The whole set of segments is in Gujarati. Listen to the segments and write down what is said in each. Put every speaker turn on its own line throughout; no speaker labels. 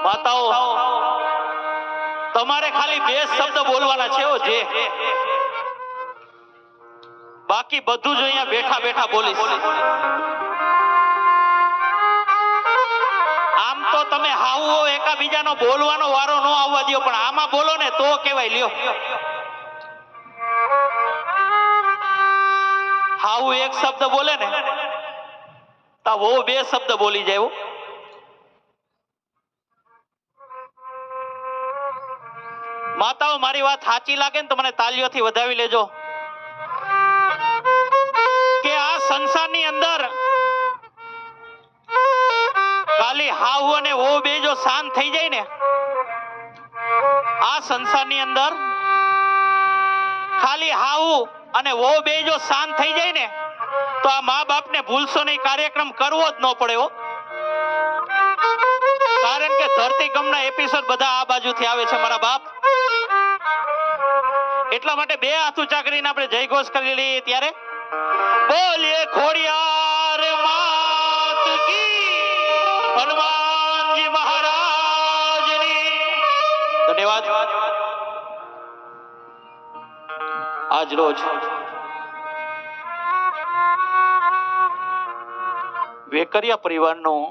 માતાઓ, તમારે ખાલી 2 શબ્દ બોલવાના છે. જે બાકી બધું જ અહીંયા બેઠા બેઠા બોલીશ. આમ તો તમે હાવો એકાબીજાનો બોલવાનો વારો ન આવવા દો, પણ આમાં બોલો ને તો કેવાય. લ્યો, હાવું 1 શબ્દ બોલે ને તો વો 2 શબ્દ બોલી જાય. માતાઓ, મારી વાત સાચી લાગે ને તો મને તાલીઓથી વધાવી લેજો. કે આ સંસારની અંદર ખાલી હાવ અને વો 2 જો શાંત થઈ જાય ને, આ સંસારની અંદર ખાલી હાવ અને વો 2 જો શાંત થઈ જાય ને, તો આ મા બાપને ભૂલશો નહીં, કાર્યક્રમ કરવો જ ન પડે. કારણ કે ધરતીકંપના એપિસોડ બધા આ બાજુથી આવે છે મારા બાપ. એટલા માટે 2 હાથ ઊંચા કરીને આપણે જય ઘોષ કરી લઈએ. ત્યારે બોલીએ ખોડિયાર માત કી, હનુમાનજી મહારાજની. ધન્યવાદ. આજ રોજ વેકરિયા પરિવારનું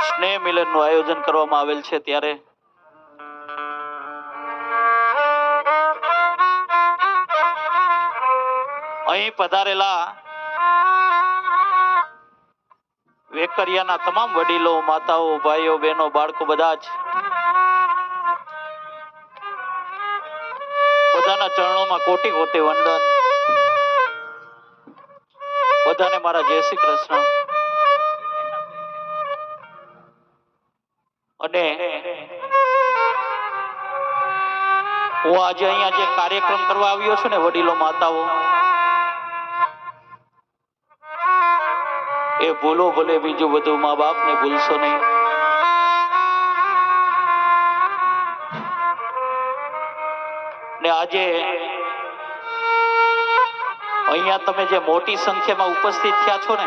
સ્નેહ મિલનનું આયોજન કરવામાં આવેલ છે. ત્યારે અહીં પધારેલા વેકરિયાના તમામ વડીલો, માતાઓ, ભાઈઓ, બહેનો, બાળકો બધા જ બધાના ચરણોમાં કોટી કોટી વંદન. બધાને મારા જય શ્રી કૃષ્ણ. અને હું આજે અહીંયા જે કાર્યક્રમ કરવા આવ્યો છું ને, વડીલો, માતાઓ, એ ભૂલો ભલે, બીજું બધું મા બાપ ને ભૂલશો નહીં. ને આજે અહીંયા તમે જે મોટી સંખ્યામાં ઉપસ્થિત થયા છો ને,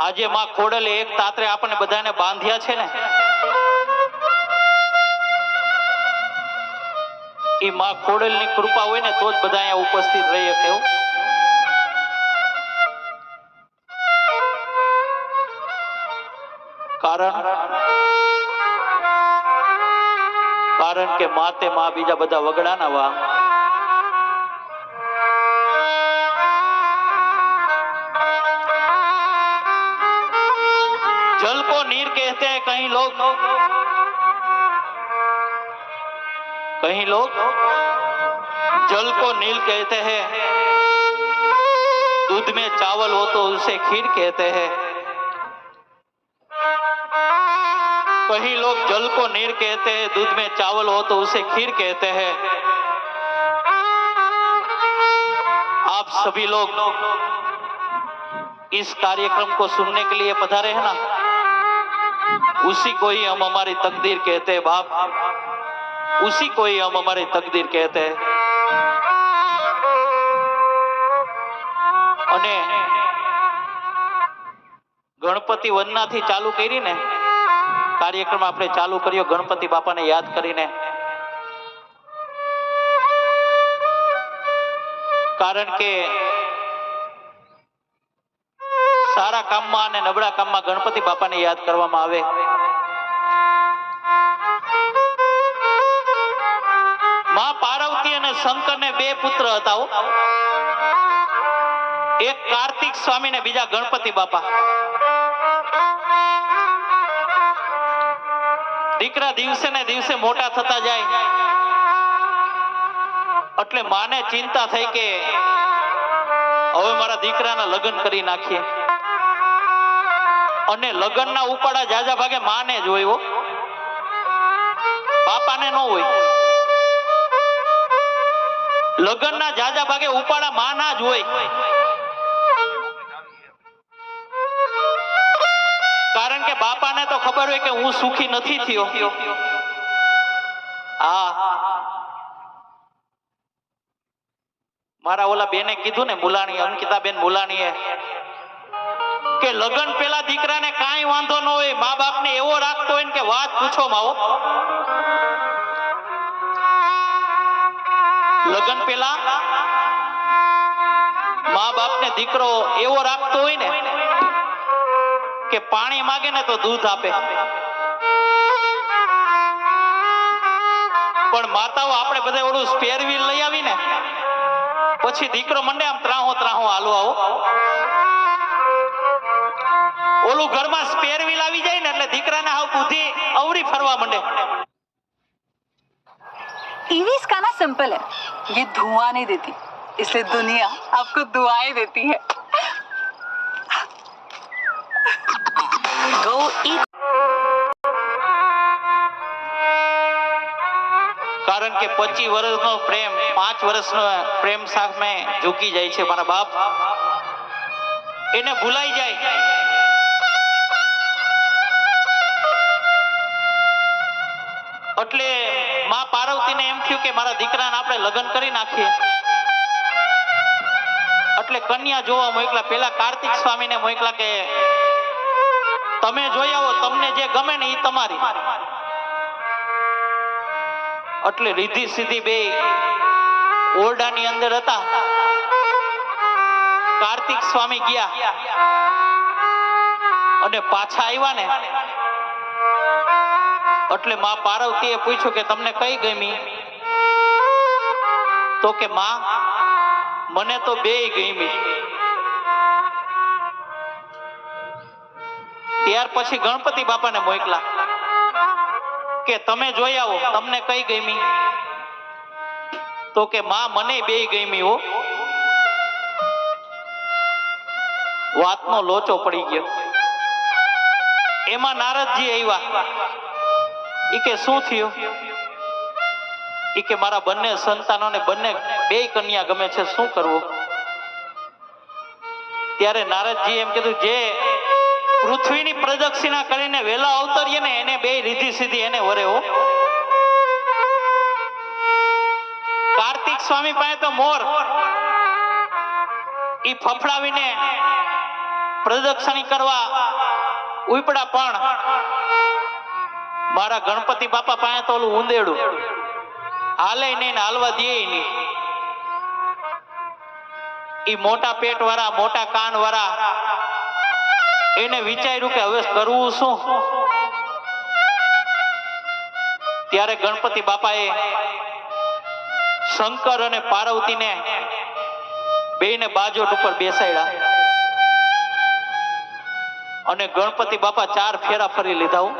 આજે માં ખોડલે એક તાતરે આપણને બધાને બાંધ્યા છે ને, એ માં ખોડલની કૃપા હોય ને તો જ બધા અહીંયા ઉપસ્થિત રહી શકે. કારણ કે માતે માં બીજા બધા વગડાના વા. जल को नीर कहते हैं कहीं लोग जल को नील कहते हैं, दूध में चावल हो तो उसे खीर कहते हैं. कहीं लोग जल को नीर कहते हैं, दूध में चावल हो तो उसे खीर कहते हैं. आप सभी लोग इस कार्यक्रम को सुनने के लिए पधारे हैं ना, उसी को ही हम हमारी तकदीर कहते हैं बाप. उसी को ही हम हमारी तकदीर कहते हैं. અને ગણપતિ વંદનાથી ચાલુ કરી ને કાર્યક્રમ આપણે ચાલુ કર્યો ગણપતિ બાપાને યાદ કરીને. કારણ કે સારા કામમાં અને નબળા કામમાં ગણપતિ બાપાને યાદ કરવામાં આવે. માં પાર્વતી અને શંકરને 2 પુત્ર હતા. એક કાર્તિક સ્વામી ને બીજા ગણપતિ બાપા. દીકરા દિવસે ને દિવસે મોટા થતા જાય એટલે માને ચિંતા થઈ કે હવે મારા દીકરાના લગ્ન કરી નાખીએ. અને લગ્નના ઉપાડા જાજા ભાગે માને જ હોય, બાપાને ન હોય. લગ્નના જાજા ભાગે ઉપાડા માના જ હોય. કારણ કે બાપાને તો ખબર હોય કે હું સુખી નથી થયો. હા, મારા ઓલા બેને કીધું ને, મુલાણી, અંકિતાબેન મુલાણીએ, કે લગ્ન પેલા દીકરાને કાંઈ વાંધો ન હોય, મા બાપને એવો રાખતો હોય ને કે વાત પૂછો માવો. લગ્ન પેલા મા બાપને દીકરો એવો રાખતો હોય ને કે પાણી માંગે ને તો દૂધ આપે. પણ માતાઓ આપણે બધા ઓલું સ્પેર વ્હીલ લઈ આવી ને પછી દીકરો મંડે આમ ત્રાહો ત્રાહો હાલો આવો. ઓલું ઘરમાં સ્પેર વ્હીલ આવી જાય ને એટલે દીકરાને હાવ બુદ્ધિ અવળી ફરવા મંડે.
ईवी इसका ना सिंपल है, ये धुआं नहीं देती, इसलिए दुनिया आपको दुआएं देती है. Go eat.
કારણ કે 25 વર્ષનો પ્રેમ 5 વર્ષનો પ્રેમ સામે ઝૂકી જાય છે. મારા બાપ એને ભૂલાઈ જાય. એટલે માં પાર્વતીને એમ થયું કે મારા દીકરાને આપણે લગ્ન કરી નાખીએ. એટલે કન્યા જોવા મોકલા. પેલા કાર્તિક સ્વામીને મોકલા કે તમે જોઈ આવો, તમને જે ગમે ને એ તમારી. એટલે રીધી સીધી બે ઓરડાની અંદર હતા. કાર્તિક સ્વામી ગયા અને પાછા આવ્યા ને એટલે માં પાર્વતીએ પૂછ્યું કે તમને કઈ ગમી? તો કે માં મને તો બેય ગમી. ત્યાર પછી ગણપતિ બાપાને મોકલા કે તમે જોઈ આવો, તમને કઈ ગમી? તો કે માં મને બેય ગમી હો. વાતનો લોચો પડી ગયો. એમાં નારદજી આવ્યા. ઈ કે શું થયું? ઈ કે મારા બંને સંતાનોને બંને બેય કન્યા ગમે છે, શું કરવું? ત્યારે નારદજી એમ કીધું, જે પૃથ્વીની પ્રદક્ષિણા કરીને વેલા અવતરીએ ને એને બે રીધી સીધી એને વરે હો. કાર્તિક સ્વામી પાસે તો મોર ઈ ફફડાવીને પ્રદક્ષિણી કરવા ઉપડા, પણ મારા ગણપતિ બાપા પાસે તો ઓલું ઉંદેડું હાલે નહીં ને હાલવા દે નહીં. ઈ મોટા પેટ વાળા મોટા કાન વાળા એને વિચાર્યું કે હવે કરવું શું? ત્યારે ગણપતિ બાપાએ શંકર અને પાર્વતીને બેયને બાજોટ ઉપર બેસાડ્યા અને ગણપતિ બાપા 4 ફેરા ફરી લીધા.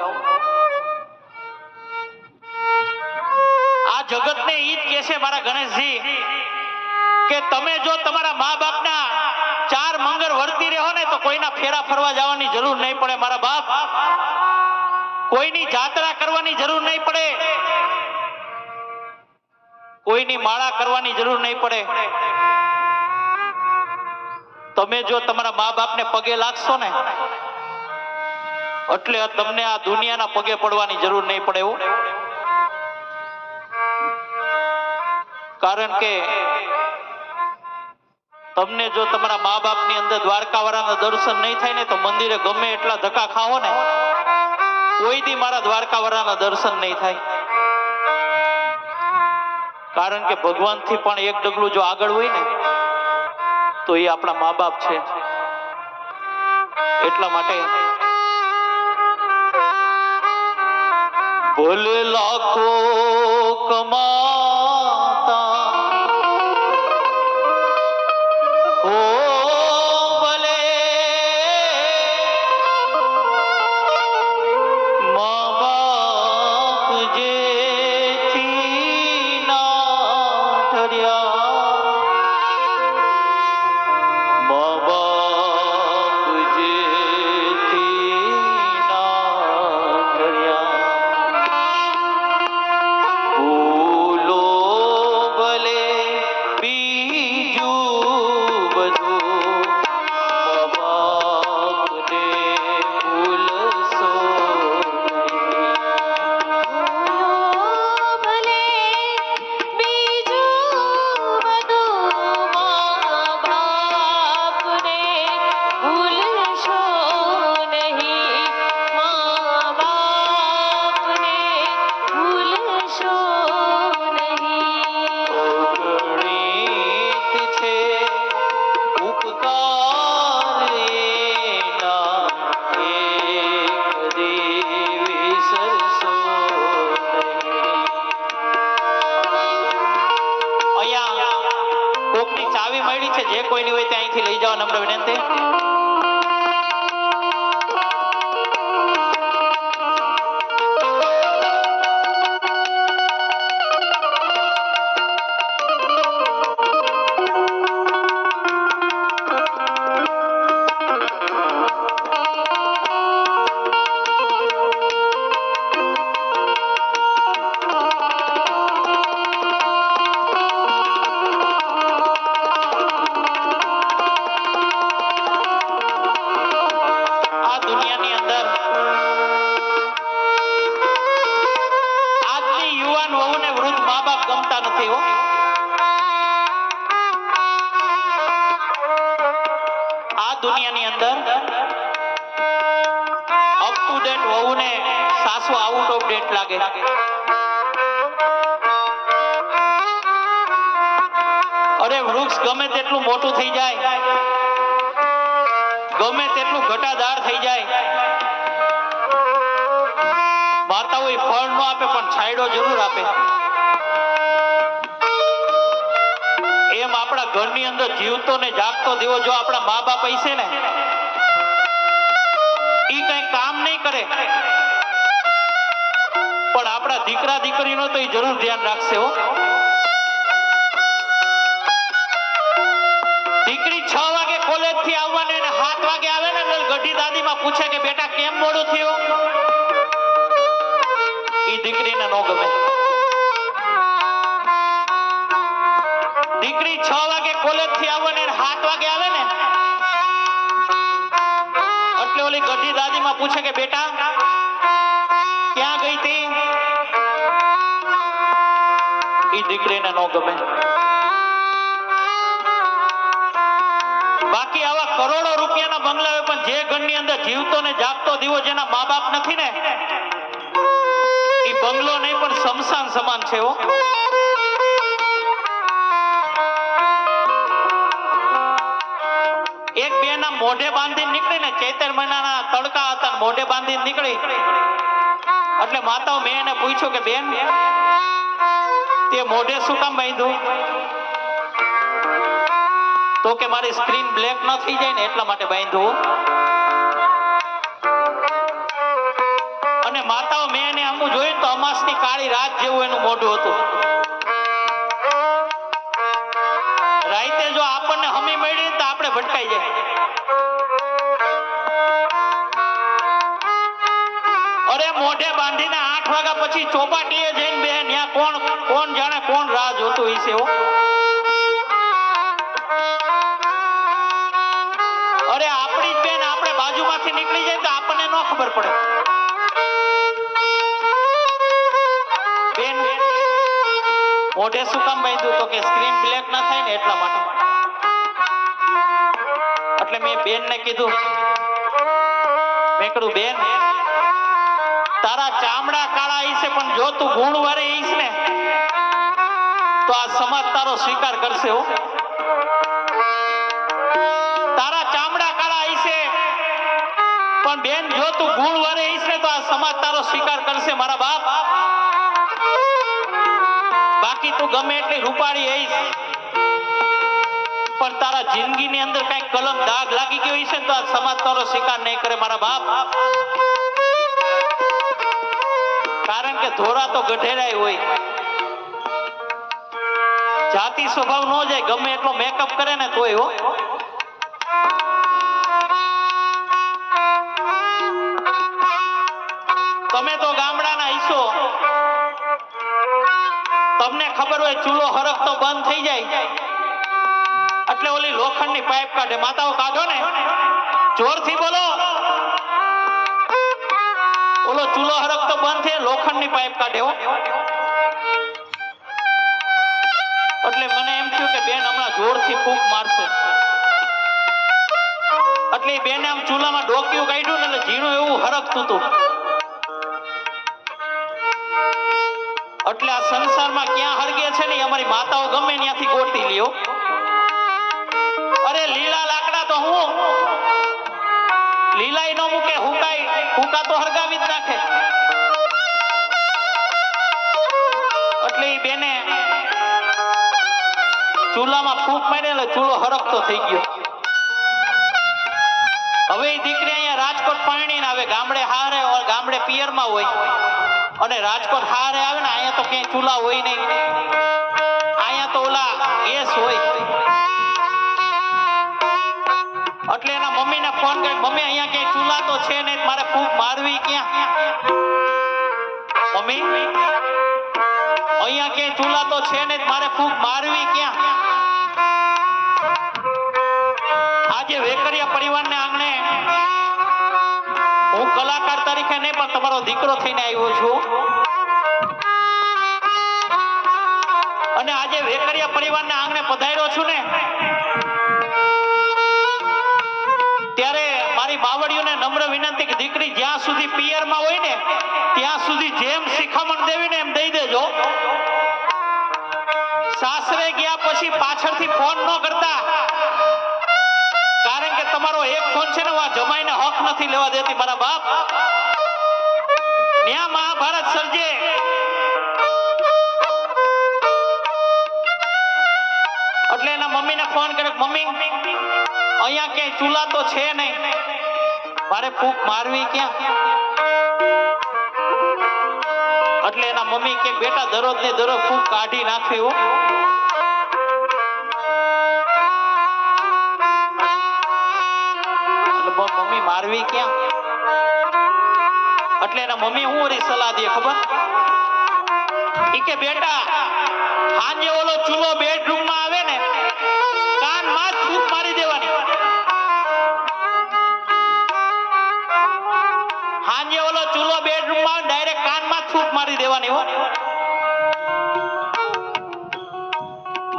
આ જગતને ઈ જ કહે છે મારા ગણેશજી કે તમે જો તમારા મા બાપના 4 મંગળ વર્તી રહો ને તો કોઈના ફેરા ફરવા જવાની જરૂર નહીં પડે. મારા બાપ કોઈની જાત્રા કરવાની જરૂર નહીં પડે, કોઈની માળા કરવાની જરૂર નહીં પડે. તમે જો તમારા મા બાપને પગે લાગશો ને એટલે તમને આ દુનિયાના પગે પડવાની જરૂર નહીં પડે એવું. કારણ કે તમને જો તમારા મા બાપની અંદર દ્વારકા વાળાના દર્શન નહીં થાય ને તો મંદિરે ગમે એટલા ધક્કા ખાઓ ને કોઈ દી મારા દ્વારકા વાળાના દર્શન નહીં થાય. કારણ કે ભગવાન થી પણ એક ડગલું જો આગળ હોય ને તો એ આપણા મા બાપ છે. એટલા માટે ભલે લાખો કમાતા હો, ભલે મા બાપ જેથી ના ઠર્યા, મા બાપ જેથી ના ઠર્યા, ભૂલો ઉપકાર એના એક દી વિસરશો નહીં. અહીંયા કોકની ચાવી મળી છે, જે કોઈની હોય તે અહીંથી લઈ જવા નમ્ર વિનંતી. દુનિયાની અંદર અપ ટુ ડેટ વહુને સાસુ આઉટ ઓફ ડેટ લાગે. અરે વૃક્ષ ગમે તેટલું મોટું થઈ જાય, ગમે તેટલું ઘટાદાર થઈ જાય, માતા હોય ફળ ન આપે પણ છાંયડો જરૂર આપે. એમ આપણા ઘરની અંદર જીવતો ને જાગતો દેવો જો આપણા મા બાપ હશે ને, ઈ કઈ કામ નહીં કરે પણ આપણા દીકરા દીકરીનો તો ઈ જરૂર ધ્યાન રાખશે હો. દીકરી 6 વાગે કોલેજ થી આવવાની અને 7 વાગે આવે ને એટલે ગઢી દાદી માં પૂછે કે બેટા કેમ મોડું થયું, ઈ દીકરીને નો ગમે. દીકરી 6 વાગે કોલેજ થી આવવાની અને 7 વાગે આવે ને એટલે ઓલી ગઢી દાદી માં પૂછે કે બેટા ક્યાં ગઈ તી, ઈ દીકરીને નો ગમે. બાકી આવા કરોડો રૂપિયાના બંગલા હોય પણ જે ઘરની અંદર જીવતો ને જાગતો દીવો જેના મા બાપ નથી ને, ઈ બંગલો નહીં પણ શમશાન સમાન છે હો. એક બેન આમ મોઢે બાંધીને નીકળી ને, ચૈતર મહિનાના તડકા હતા, મોઢે બાંધીને નીકળી એટલે માતાઓ મેં એને પૂછ્યું કે બેન તે મોઢે શું કામ બાંધ્યું, તો કે મારી સ્ક્રીન બ્લેક ન થઈ જાય ને એટલા માટે બાંધ્યું. અને માતાઓ મેં એને આમું જોયું તો અમાસની કાળી રાત જેવું એનું મોઢું હતું. રાતે જો આપણને હમી મળી તો આપણે ભટકાઈ જાય. અરે મોઢે બાંધીને 8 વાગ્યા પછી ચોપાટીએ જઈને બે ત્યાં કોણ જાણે કોણ રાહ જોતું હશે હો. અરે આપણી જ બેન આપણે બાજુમાંથી નીકળી જાય તો આપણને ન ખબર પડે. બેન મોઢે શું કામ બાંધ્યું, તો કે સ્ક્રીન બ્લેક ના થાય ને એટલા માટે. એટલે મેં બેનને કીધું, મેં કીધું બેન તારા ચામડા કાળા હશે પણ જો તું ગુણવાળી હઈશ ને તો આ સમાજ તારો સ્વીકાર કરશે હો. તારા ચામડા કાળા હશે પણ બેન જો તું ગુણવાળી હઈશ ને તો આ સમાજ તારો સ્વીકાર કરશે મારા બાપ. બાકી તું ગમે એટલી રૂપાળી હઈશ પણ તારા જિંદગીની અંદર કઈ કલમ દાગ લાગી ગયો હશે તો આ સમાજ તારો સ્વીકાર નહીં કરે મારા બાપ. કારણ કે ધોરા તો ગઢેરાય હોય, જાતિ સ્વભાવ ન જાય, ગમે એટલો મેકઅપ કરે ને તોય હો. તમે તો ગામડાના હઈશો, તમને ખબર હોય ચૂલો હરખતો બંધ થઈ જાય એટલે ઓલી લોખંડની પાઇપ કાઢે. માતાઓ કાઢો ને, જોરથી બોલો. ઓલો ચૂલો હરખતો બંધ થાય લોખંડની પાઇપ કાઢે હો. એટલે મને એમ થયું કે બેન હમણાં જોરથી ફૂંક મારશે એટલે એ બેને આમ ચૂલામાં ડોક્યું કાઢ્યું ને એટલે ઝીણું એવું હરખતું હતું. એટલે આ સંસારમાં ક્યાં હરગે છે ને અમારી માતાઓ ગમે ત્યાંથી ગોતી લ્યો. અરે લીલા લાકડા ફૂકા તો હરગાવી જ નાખે. એટલે ઈ બેને ચૂલામાં ફૂંક મારી એટલે ચૂલો હરકતો થઈ ગયો. હવે ઈ દીકરી અહીંયા રાજકોટ પરણીને આવે, ગામડે હારે ગામડે પિયરમાં હોય અને રાજકોટ હારે આવે ને અહીંયા તો ક્યાંય ચૂલા હોય નહીં, અહીંયા તો ઓલા ગેસ હોય. એટલે એના મમ્મીને ફોન કરી, મમ્મી અહીંયા ક્યાંય ચૂલા તો છે નહીં, મારે ફૂંક મારવી ક્યાં? મમ્મી અહીંયા ક્યાંય ચૂલા તો છે નહીં, મારે ફૂંક મારવી ક્યાં? આજે વેકરિયા પરિવારને આંગણે હું કલાકાર તરીકે નહીં પણ તમારો દીકરો થઈને આવ્યો છું. અને આજે વેકરિયા પરિવારને આંગણે પધાર્યો છું ને, ત્યારે મારી માવડીઓને નમ્ર વિનંતી કે દીકરી જ્યાં સુધી પિયરમાં હોય ને ત્યાં સુધી જેમ શિખામણ દેવી ને એમ દઈ દેજો. સાસરે ગયા પછી પાછળથી ફોન ન કરતા, કારણ કે તમારો એક ફોન છે ને આ જમાઈને હક નથી લેવા દેતી મારા બાપ. ન્યા મહાભારત સર્જે. એટલે એના મમ્મીને ફોન કર્યો, મમ્મી અહીંયા ક્યાંય ચૂલા તો છે નહીં, મારે ફૂંક મારવી ક્યાં? એટલે એના મમ્મી કે બેટા દરરોજ ને દરરોજ ફૂંક કાઢી નાખવી હો. મમ્મી મારવી ક્યાં? એટલે એના મમ્મી હું ઓરી સલાહ દે ખબર? ઈ કે બેટા હાંજે ઓલો ચૂલો બેડરૂમ માં આવે ને કાનમાં જ ફૂંક મારી દેવાની. હાંજે ઓલો ચૂલો બેડરૂમ માં ડાયરેક્ટ કાનમાં જ ફૂંક મારી દેવાની હો.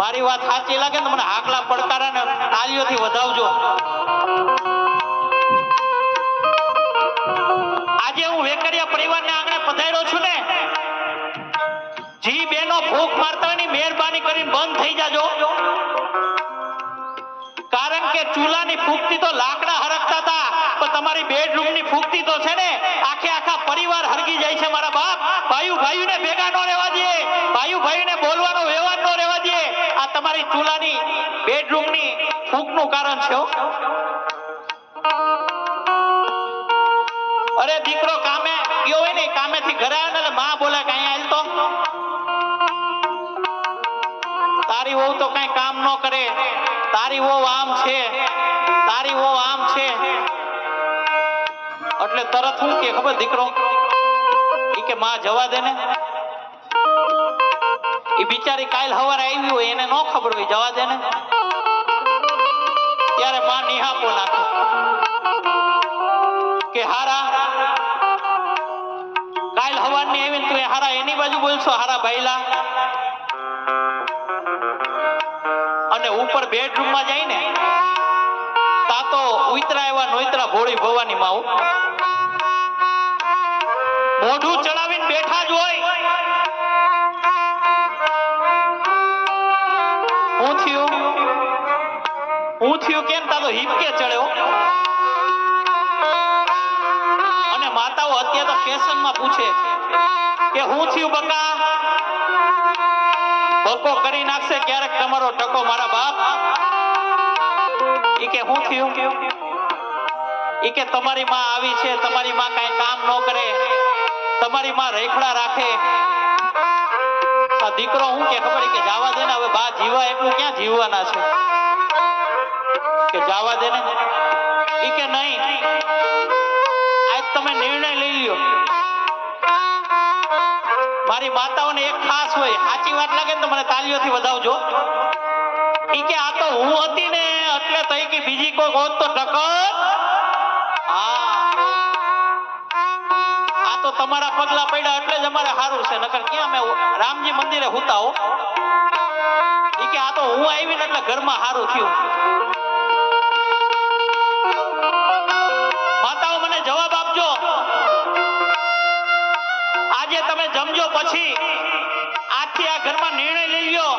મારી વાત સાચી લાગે ને મને હાકલા પડકારા ને તાલીઓથી વધાવજો. આજે હું વેકરિયા પરિવારને આંગણે પધાર્યો છું ને, જી બેનો ફૂંક મારતા ની મહેરબાની કરીને બંધ થઈ જાજો. કારણ કે ચૂલાની ફૂંકતી તો લાકડા હરકતા હતા, પણ તમારી બેડરૂમની ફૂંકતી તો છે ને આખે આખા પરિવાર હરગી જાય છે મારા બાપ. ભાઈઓને ભેગા નો રહેવા દે, ભાઈઓને બોલવાનો વ્યવહાર નો રહેવા દે. આ તમારી ચૂલાની બેડરૂમની ફૂંકનું કારણ છે. અરે દીકરો કામે ગયો હોય ને, કામેથી ઘરે આવે ને એટલે માં બોલે કે અહીંયા હાલ તો તારી વહુ તો કઈ કામ ન કરે, તારી વહુ આમ છે, તારી વહુ આમ છે. એટલે તરત હું કે ખબર દીકરો ઈ કે માં જવા દે ને, ઈ બિચારી કાલ સવારે આવી હોય એને ન ખબર હોય, જવા દે ને. ત્યારે માં નિહાપો નાખે કે હારા કાલ હવારની આવીને તું હારા એની બાજુ બોલશો, હારા ભાઈલા. અને ઉપર બેડરૂમ માં જાય ને તા તો ઉતરા એવા નોતરા ભોળી ભવાની માં મોઢું ચડાવીને બેઠા જ હોય. હું થયું કેમ તા તો હિપકે ચડ્યો. અને માતાઓ અત્યારે તો ફેશન માં પૂછે કે હું થયું બકા, બકો કરી નાખશે ક્યારેક તમારો ટકો મારા બાપ. ઈ કે હું થયું? ઈ કે તમારી માં આવી છે, તમારી માં કઈ કામ ન કરે, તમારી માં રેખડા રાખે. આ દીકરો હું કે ખબર કે જાવા દે ને, હવે બા જીવા એટલું ક્યાં જીવવાના છે, કે જાવા દે ને. ઈ કે નહીં, આજ તમે નિર્ણય લઈ લ્યો. મારી માતાઓને એક ખાસ હોય, સાચી વાત લાગે ને તો મને તાલીઓથી વધાવજો. ઈ કે આ તો હું હતી ને એટલે તઈ કે બીજી કોઈ હોત તો ટકર. આ તો તમારા પગલા પડ્યા એટલે જ અમારે સારું છે, નકર ક્યાં અમે રામજી મંદિરે હુતા હો. ઈ કે આ તો હું આવી ને એટલે ઘરમાં સારું થયું. માતાઓ મને જવાબ આપજો. આજે તમે જમજો પછી આજથી આ ઘરમાં નિર્ણય લઈ લ્યો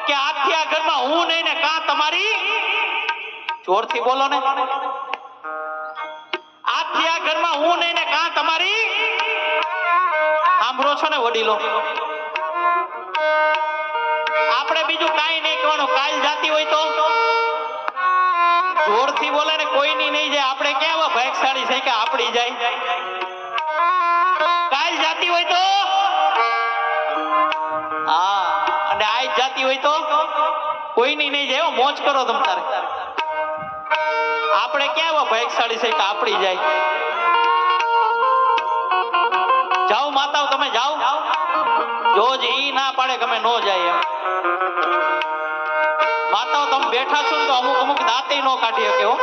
કે આજથી આ ઘરમાં હું નહીં ને કાં તમારી, જોરથી બોલો ને, આજથી આજથી આ ઘરમાં હું નહીં ને કાં તમારી સાંભળો છો ને વડીલો, આપણે બીજું કાંઈ નહીં કહેવાનું. કાલ જાતી હોય તો જોરથી બોલે ને કોઈની નહીં જાય. આપણે ક્યાં આવા ભાગશાળી છે કે આપડી જાય? કાલ જાતી હોય તો હા, અને આજ જાતી હોય તો કોઈની નહીં જાય. મોજ કરો તમ તારે. આપણે ક્યાં આવા ભાગશાળી છે કે આપડી જાય? જાઓ માતાઓ, તમે જાઓ. જો જ ઈ ના પાડે કે અમે નો જાય એમ. માતાઓ તમે બેઠા છો ને તો અમુક દાંતે નો કાઢી શકે હો.